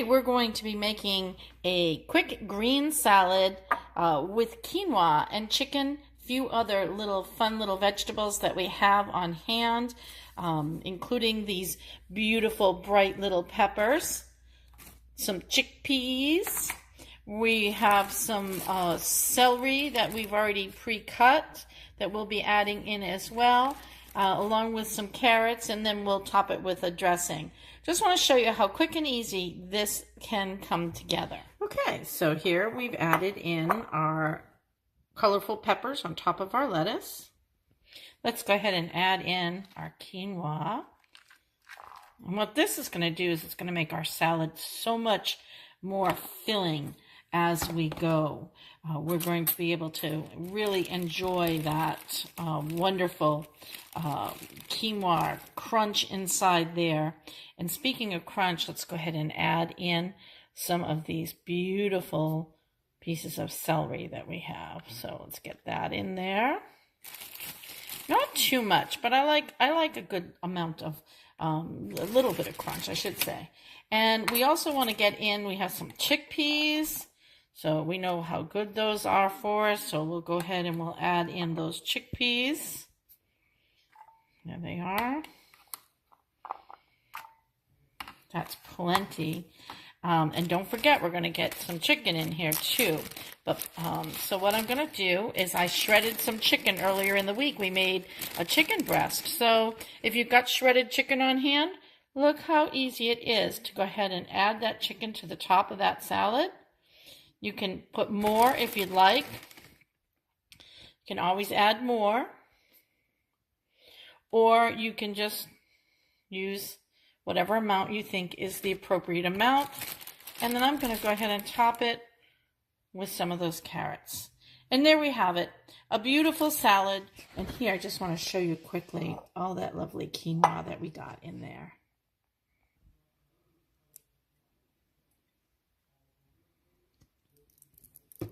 We're going to be making a quick green salad with quinoa and chicken, few other fun little vegetables that we have on hand, including these beautiful bright little peppers, some chickpeas. We have some celery that we've already pre-cut that we'll be adding in as well, along with some carrots, and then we'll top it with a dressing. Just want to show you how quick and easy this can come together. Okay, so here we've added in our colorful peppers on top of our lettuce. Let's go ahead and add in our quinoa. And what this is going to do is it's going to make our salad so much more filling as we go. We're going to be able to really enjoy that wonderful quinoa crunch inside there. And speaking of crunch, let's go ahead and add in some of these beautiful pieces of celery that we have. So let's get that in there. Not too much, but I like a good amount of a little bit of crunch, I should say. And we also want to get in, we have some chickpeas. So we know how good those are for us. So we'll go ahead and we'll add in those chickpeas. There they are. That's plenty. And don't forget, we're going to get some chicken in here too. But so what I'm going to do is I shredded some chicken earlier in the week. We made a chicken breast. So if you've got shredded chicken on hand, look how easy it is to go ahead and add that chicken to the top of that salad. You can put more if you'd like. You can always add more. Or you can just use whatever amount you think is the appropriate amount. And then I'm going to go ahead and top it with some of those carrots. And there we have it, a beautiful salad. And here I just want to show you quickly all that lovely quinoa that we got in there.